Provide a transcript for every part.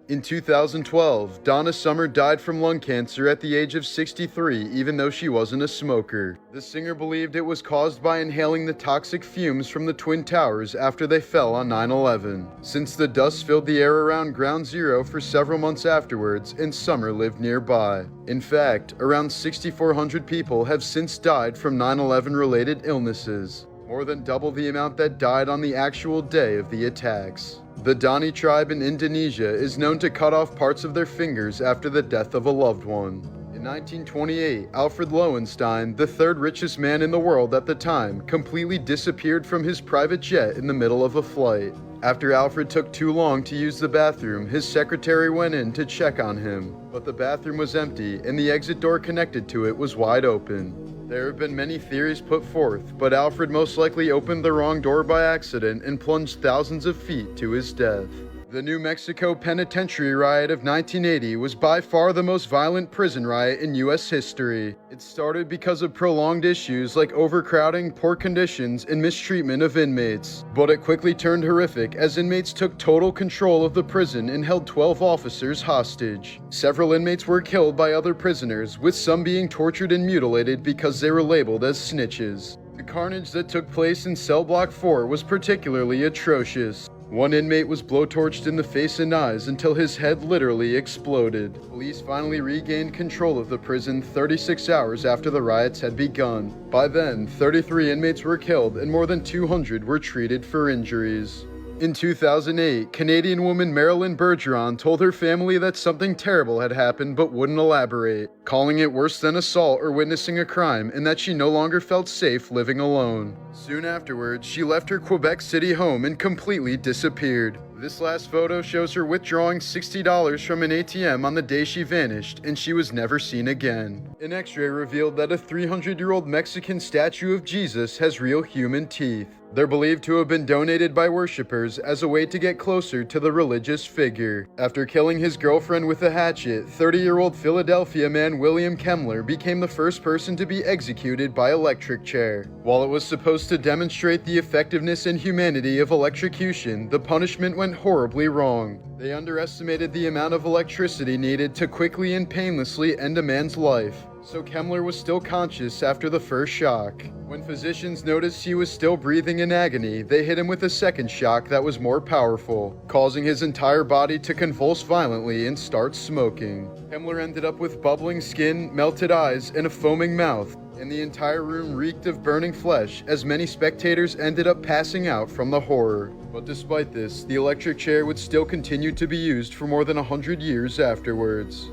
In 2012, Donna Summer died from lung cancer at the age of 63, even though she wasn't a smoker. The singer believed it was caused by inhaling the toxic fumes from the Twin Towers after they fell on 9/11, since the dust filled the air around Ground Zero for several months afterwards, and Summer lived nearby. In fact, around 6,400 people have since died from 9/11 related illnesses, more than double the amount that died on the actual day of the attacks. The Dani tribe in Indonesia is known to cut off parts of their fingers after the death of a loved one. In 1928, Alfred Lowenstein, the third richest man in the world at the time, completely disappeared from his private jet in the middle of a flight. After Alfred took too long to use the bathroom, his secretary went in to check on him, but the bathroom was empty and the exit door connected to it was wide open. There have been many theories put forth, but Alfred most likely opened the wrong door by accident and plunged thousands of feet to his death. The New Mexico Penitentiary riot of 1980 was by far the most violent prison riot in U.S. history. It started because of prolonged issues like overcrowding, poor conditions, and mistreatment of inmates. But it quickly turned horrific as inmates took total control of the prison and held 12 officers hostage. Several inmates were killed by other prisoners, with some being tortured and mutilated because they were labeled as snitches. The carnage that took place in Cell Block 4 was particularly atrocious. One inmate was blowtorched in the face and eyes until his head literally exploded. Police finally regained control of the prison 36 hours after the riots had begun. By then, 33 inmates were killed and more than 200 were treated for injuries. In 2008, Canadian woman Marilyn Bergeron told her family that something terrible had happened but wouldn't elaborate, calling it worse than assault or witnessing a crime, and that she no longer felt safe living alone. Soon afterwards, she left her Quebec City home and completely disappeared. This last photo shows her withdrawing $60 from an ATM on the day she vanished, and she was never seen again. An X-ray revealed that a 300-year-old Mexican statue of Jesus has real human teeth. They're believed to have been donated by worshippers as a way to get closer to the religious figure. After killing his girlfriend with a hatchet, 30-year-old Philadelphia man William Kemmler became the first person to be executed by electric chair. While it was supposed to demonstrate the effectiveness and humanity of electrocution, the punishment went horribly wrong. They underestimated the amount of electricity needed to quickly and painlessly end a man's life, so Kemmler was still conscious after the first shock. When physicians noticed he was still breathing in agony, they hit him with a second shock that was more powerful, causing his entire body to convulse violently and start smoking. Kemmler ended up with bubbling skin, melted eyes, and a foaming mouth, and the entire room reeked of burning flesh as many spectators ended up passing out from the horror. But despite this, the electric chair would still continue to be used for more than 100 years afterwards.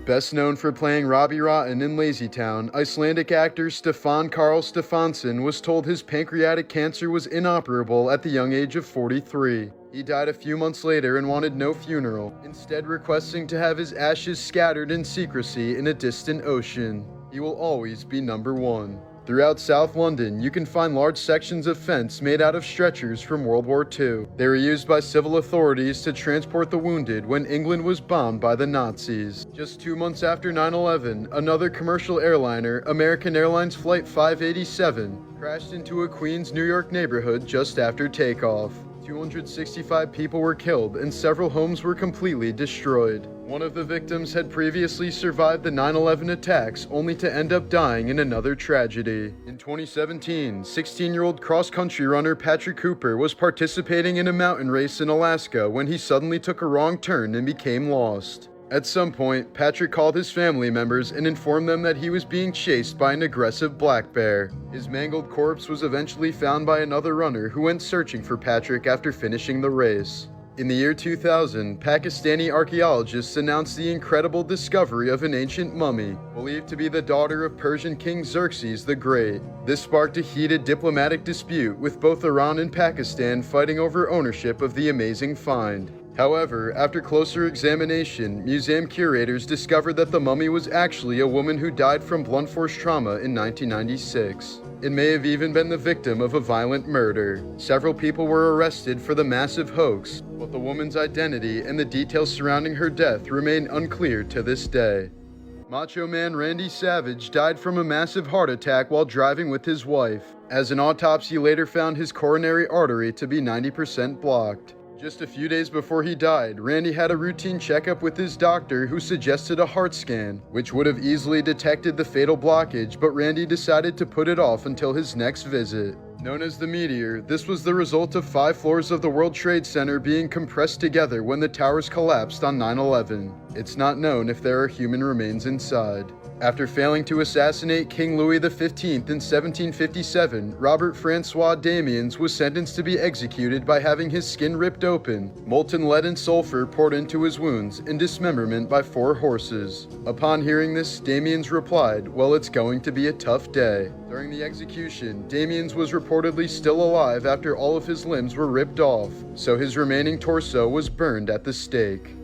Best known for playing Robbie Rotten in Lazy Town, Icelandic actor Stefán Karl Stefánsson was told his pancreatic cancer was inoperable at the young age of 43. He died a few months later and wanted no funeral, instead requesting to have his ashes scattered in secrecy in a distant ocean. He will always be number one. Throughout South London, you can find large sections of fence made out of stretchers from World War II. They were used by civil authorities to transport the wounded when England was bombed by the Nazis. Just 2 months after 9/11, another commercial airliner, American Airlines Flight 587, crashed into a Queens, New York neighborhood just after takeoff. 265 people were killed and several homes were completely destroyed. One of the victims had previously survived the 9/11 attacks, only to end up dying in another tragedy. In 2017, 16-year-old cross-country runner Patrick Cooper was participating in a mountain race in Alaska when he suddenly took a wrong turn and became lost. At some point, Patrick called his family members and informed them that he was being chased by an aggressive black bear. His mangled corpse was eventually found by another runner who went searching for Patrick after finishing the race. In the year 2000, Pakistani archaeologists announced the incredible discovery of an ancient mummy, believed to be the daughter of Persian King Xerxes the Great. This sparked a heated diplomatic dispute, with both Iran and Pakistan fighting over ownership of the amazing find. However, after closer examination, museum curators discovered that the mummy was actually a woman who died from blunt force trauma in 1996. It may have even been the victim of a violent murder. Several people were arrested for the massive hoax, but the woman's identity and the details surrounding her death remain unclear to this day. Macho Man Randy Savage died from a massive heart attack while driving with his wife, as an autopsy later found his coronary artery to be 90% blocked. Just a few days before he died, Randy had a routine checkup with his doctor who suggested a heart scan, which would have easily detected the fatal blockage, but Randy decided to put it off until his next visit. Known as the meteor, this was the result of 5 floors of the World Trade Center being compressed together when the towers collapsed on 9/11. It's not known if there are human remains inside. After failing to assassinate King Louis XV in 1757, Robert Francois Damiens was sentenced to be executed by having his skin ripped open, molten lead and sulfur poured into his wounds, and dismemberment by 4 horses. Upon hearing this, Damiens replied, "Well, it's going to be a tough day." During the execution, Damiens was reportedly still alive after all of his limbs were ripped off, so his remaining torso was burned at the stake.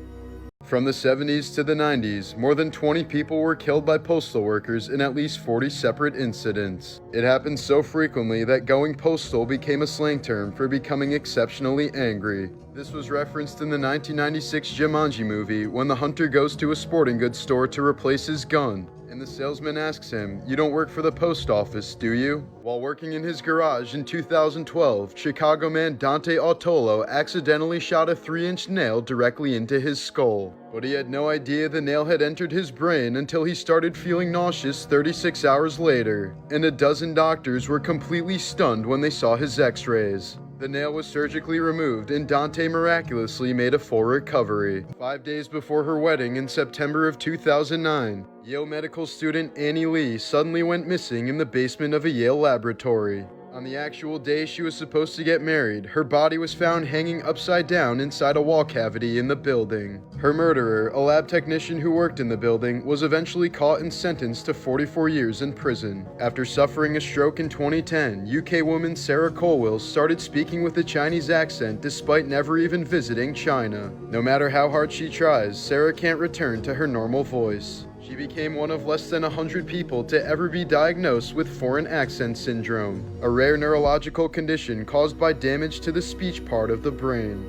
From the 70s to the 90s, more than 20 people were killed by postal workers in at least 40 separate incidents. It happened so frequently that going postal became a slang term for becoming exceptionally angry. This was referenced in the 1996 Jumanji movie when the hunter goes to a sporting goods store to replace his gun, and the salesman asks him, "You don't work for the post office, do you?" While working in his garage in 2012, Chicago man Dante Autolo accidentally shot a 3-inch nail directly into his skull. But he had no idea the nail had entered his brain until he started feeling nauseous 36 hours later, and a dozen doctors were completely stunned when they saw his x-rays. The nail was surgically removed and Dante miraculously made a full recovery. 5 days before her wedding in September of 2009, Yale medical student Annie Lee suddenly went missing in the basement of a Yale laboratory. On the actual day she was supposed to get married, her body was found hanging upside down inside a wall cavity in the building. Her murderer, a lab technician who worked in the building, was eventually caught and sentenced to 44 years in prison. After suffering a stroke in 2010, UK woman Sarah Colwell started speaking with a Chinese accent despite never even visiting China. No matter how hard she tries, Sarah can't return to her normal voice. She became one of less than 100 people to ever be diagnosed with foreign accent syndrome, a rare neurological condition caused by damage to the speech part of the brain.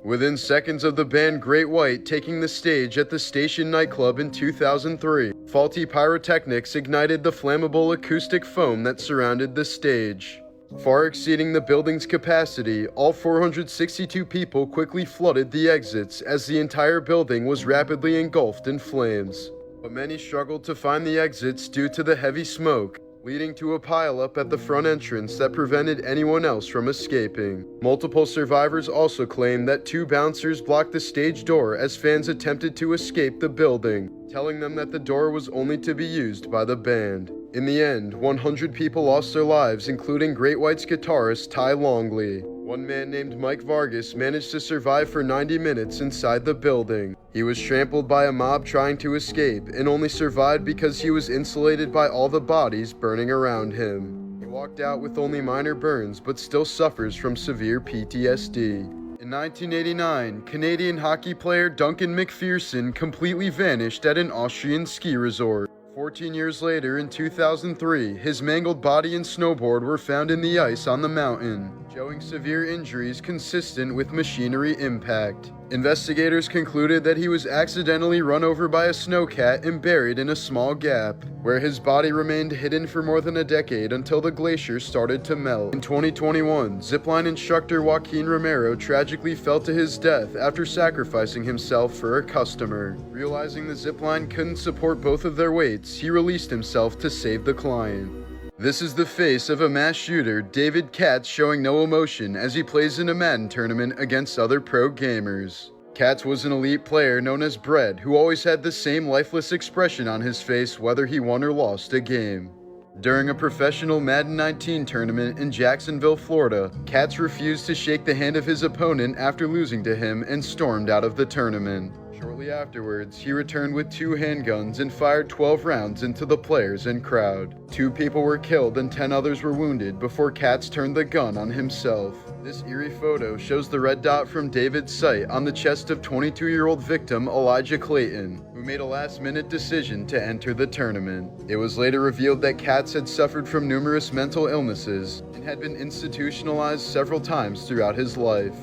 Within seconds of the band Great White taking the stage at the Station nightclub in 2003, faulty pyrotechnics ignited the flammable acoustic foam that surrounded the stage. Far exceeding the building's capacity, all 462 people quickly flooded the exits as the entire building was rapidly engulfed in flames. But many struggled to find the exits due to the heavy smoke, leading to a pileup at the front entrance that prevented anyone else from escaping. Multiple survivors also claimed that 2 bouncers blocked the stage door as fans attempted to escape the building, telling them that the door was only to be used by the band. In the end, 100 people lost their lives, including Great White's guitarist Ty Longley. One man named Mike Vargas managed to survive for 90 minutes inside the building. He was trampled by a mob trying to escape and only survived because he was insulated by all the bodies burning around him. He walked out with only minor burns but still suffers from severe PTSD. In 1989, Canadian hockey player Duncan McPherson completely vanished at an Austrian ski resort. 14 years later, in 2003, his mangled body and snowboard were found in the ice on the mountain, showing severe injuries consistent with machinery impact. Investigators concluded that he was accidentally run over by a snowcat and buried in a small gap, where his body remained hidden for more than a decade until the glacier started to melt. In 2021, zipline instructor Joaquin Romero tragically fell to his death after sacrificing himself for a customer. Realizing the zipline couldn't support both of their weights, he released himself to save the client. This is the face of a mass shooter, David Katz, showing no emotion as he plays in a Madden tournament against other pro gamers. Katz was an elite player known as Bread, who always had the same lifeless expression on his face whether he won or lost a game. During a professional Madden 19 tournament in Jacksonville, Florida, Katz refused to shake the hand of his opponent after losing to him and stormed out of the tournament. Shortly afterwards, he returned with 2 handguns and fired 12 rounds into the players and crowd. 2 people were killed and 10 others were wounded before Katz turned the gun on himself. This eerie photo shows the red dot from David's sight on the chest of 22-year-old victim Elijah Clayton, who made a last-minute decision to enter the tournament. It was later revealed that Katz had suffered from numerous mental illnesses and had been institutionalized several times throughout his life.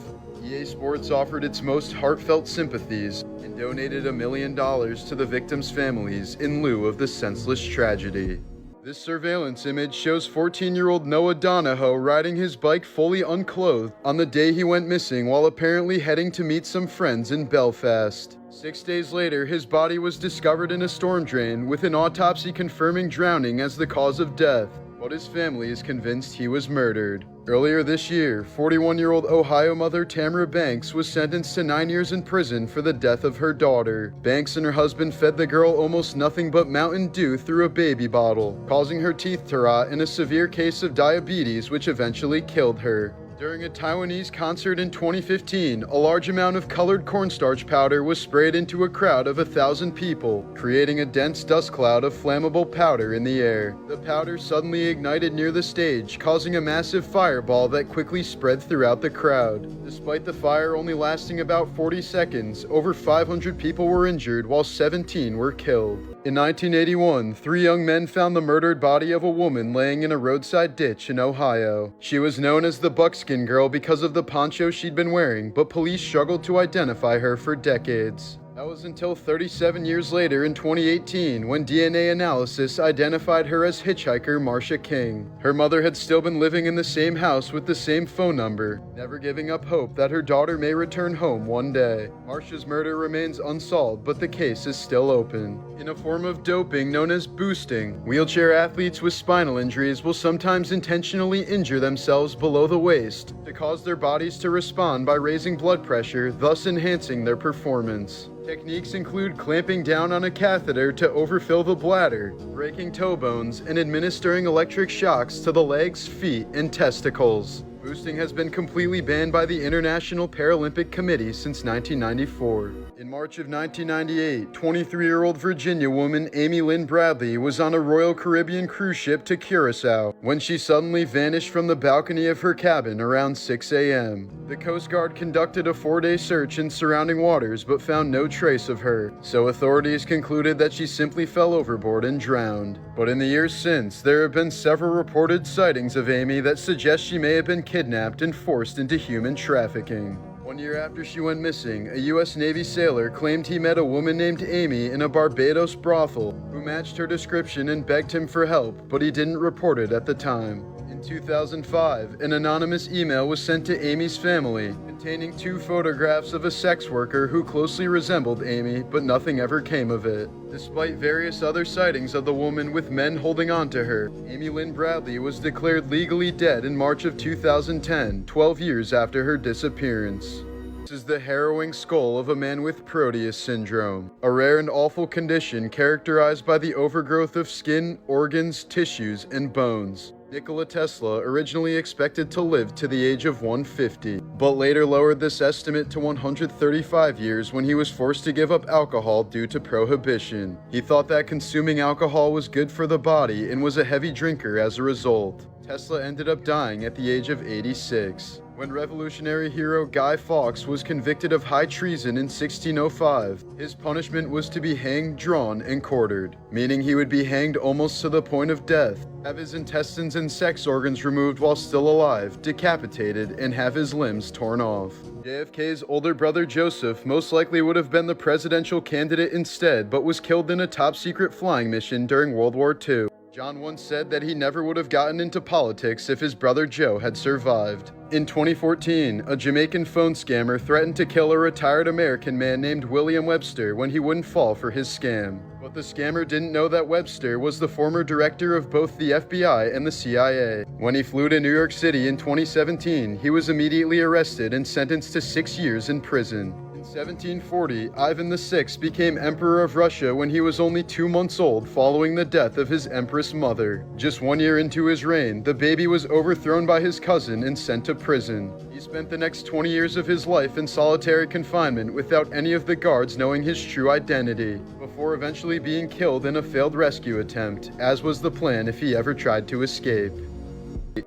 EA Sports offered its most heartfelt sympathies and donated $1 million to the victims' families in lieu of the senseless tragedy. This surveillance image shows 14-year-old Noah Donahoe riding his bike fully unclothed on the day he went missing while apparently heading to meet some friends in Belfast. 6 days later, his body was discovered in a storm drain, with an autopsy confirming drowning as the cause of death, but his family is convinced he was murdered. Earlier this year, 41-year-old Ohio mother Tamara Banks was sentenced to 9 years in prison for the death of her daughter. Banks and her husband fed the girl almost nothing but Mountain Dew through a baby bottle, causing her teeth to rot and a severe case of diabetes, which eventually killed her. During a Taiwanese concert in 2015, a large amount of colored cornstarch powder was sprayed into a crowd of 1,000 people, creating a dense dust cloud of flammable powder in the air. The powder suddenly ignited near the stage, causing a massive fireball that quickly spread throughout the crowd. Despite the fire only lasting about 40 seconds, over 500 people were injured while 17 were killed. In 1981, 3 young men found the murdered body of a woman laying in a roadside ditch in Ohio. She was known as the Buckskin Girl because of the poncho she'd been wearing, but police struggled to identify her for decades. That was until 37 years later in 2018 when DNA analysis identified her as hitchhiker Marsha King. Her mother had still been living in the same house with the same phone number, never giving up hope that her daughter may return home one day. Marsha's murder remains unsolved, but the case is still open. In a form of doping known as boosting, wheelchair athletes with spinal injuries will sometimes intentionally injure themselves below the waist to cause their bodies to respond by raising blood pressure, thus enhancing their performance. Techniques include clamping down on a catheter to overfill the bladder, breaking toe bones, and administering electric shocks to the legs, feet, and testicles. Boosting has been completely banned by the International Paralympic Committee since 1994. In March of 1998, 23-year-old Virginia woman Amy Lynn Bradley was on a Royal Caribbean cruise ship to Curacao when she suddenly vanished from the balcony of her cabin around 6 a.m. The Coast Guard conducted a 4-day search in surrounding waters but found no trace of her, so authorities concluded that she simply fell overboard and drowned. But in the years since, there have been several reported sightings of Amy that suggest she may have been kidnapped and forced into human trafficking. 1 year after she went missing, a U.S. Navy sailor claimed he met a woman named Amy in a Barbados brothel who matched her description and begged him for help, but he didn't report it at the time. In 2005, an anonymous email was sent to Amy's family containing 2 photographs of a sex worker who closely resembled Amy, but nothing ever came of it. Despite various other sightings of the woman with men holding on to her, Amy Lynn Bradley was declared legally dead in March of 2010, 12 years after her disappearance. This is the harrowing skull of a man with Proteus syndrome, a rare and awful condition characterized by the overgrowth of skin, organs, tissues, and bones. Nikola Tesla originally expected to live to the age of 150, but later lowered this estimate to 135 years when he was forced to give up alcohol due to prohibition. He thought that consuming alcohol was good for the body and was a heavy drinker as a result. Tesla ended up dying at the age of 86. When revolutionary hero Guy Fawkes was convicted of high treason in 1605, his punishment was to be hanged, drawn, and quartered, meaning he would be hanged almost to the point of death, have his intestines and sex organs removed while still alive, decapitated, and have his limbs torn off. JFK's older brother Joseph most likely would have been the presidential candidate instead, but was killed in a top-secret flying mission during World War II. John once said that he never would have gotten into politics if his brother Joe had survived. In 2014, a Jamaican phone scammer threatened to kill a retired American man named William Webster when he wouldn't fall for his scam. But the scammer didn't know that Webster was the former director of both the FBI and the CIA. When he flew to New York City in 2017, he was immediately arrested and sentenced to 6 years in prison. In 1740, Ivan VI became Emperor of Russia when he was only 2 months old following the death of his Empress mother. Just 1 year into his reign, the baby was overthrown by his cousin and sent to prison. He spent the next 20 years of his life in solitary confinement without any of the guards knowing his true identity, before eventually being killed in a failed rescue attempt, as was the plan if he ever tried to escape.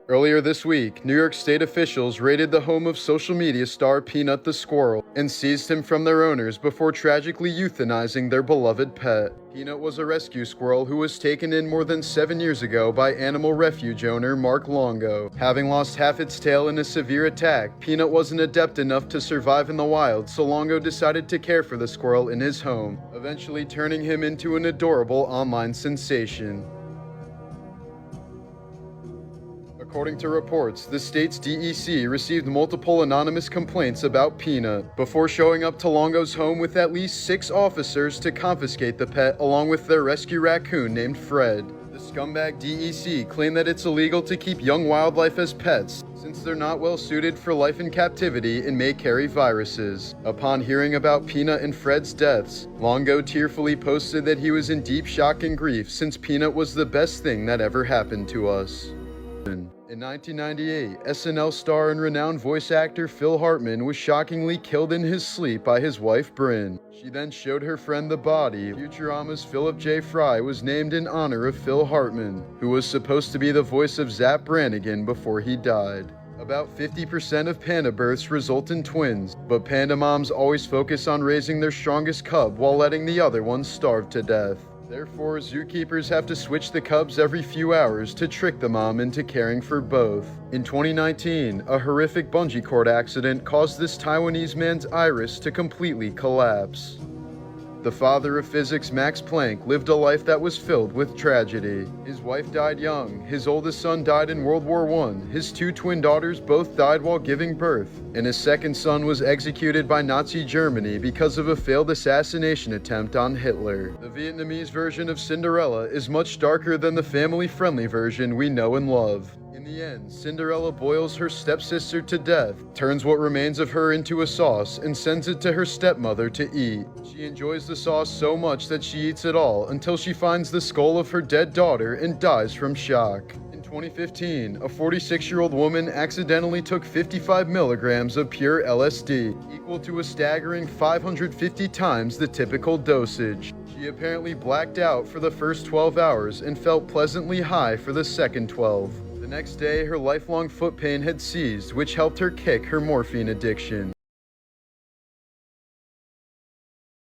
Earlier this week, New York State officials raided the home of social media star Peanut the squirrel and seized him from their owners before tragically euthanizing their beloved pet. Peanut was a rescue squirrel who was taken in more than 7 years ago by animal refuge owner Mark Longo. Having lost half its tail in a severe attack, Peanut wasn't adept enough to survive in the wild, so Longo decided to care for the squirrel in his home, eventually turning him into an adorable online sensation. According to reports, the state's DEC received multiple anonymous complaints about Peanut before showing up to Longo's home with at least 6 officers to confiscate the pet along with their rescue raccoon named Fred. The scumbag DEC claim that it's illegal to keep young wildlife as pets since they're not well suited for life in captivity and may carry viruses. Upon hearing about Peanut and Fred's deaths, Longo tearfully posted that he was in deep shock and grief since Peanut was the best thing that ever happened to us. In 1998, SNL star and renowned voice actor Phil Hartman was shockingly killed in his sleep by his wife Brynn. She then showed her friend the body. Futurama's Philip J. Fry was named in honor of Phil Hartman, who was supposed to be the voice of Zapp Brannigan before he died. About 50% of panda births result in twins, but panda moms always focus on raising their strongest cub while letting the other ones starve to death. Therefore, zookeepers have to switch the cubs every few hours to trick the mom into caring for both. In 2019, a horrific bungee cord accident caused this Taiwanese man's iris to completely collapse. The father of physics, Max Planck, lived a life that was filled with tragedy. His wife died young, his oldest son died in World War I, his 2 twin daughters both died while giving birth, and his second son was executed by Nazi Germany because of a failed assassination attempt on Hitler. The Vietnamese version of Cinderella is much darker than the family-friendly version we know and love. In the end, Cinderella boils her stepsister to death, turns what remains of her into a sauce, and sends it to her stepmother to eat. She enjoys the sauce so much that she eats it all until she finds the skull of her dead daughter and dies from shock. In 2015, a 46-year-old woman accidentally took 55 milligrams of pure LSD, equal to a staggering 550 times the typical dosage. She apparently blacked out for the first 12 hours and felt pleasantly high for the second 12. The next day, her lifelong foot pain had ceased, which helped her kick her morphine addiction.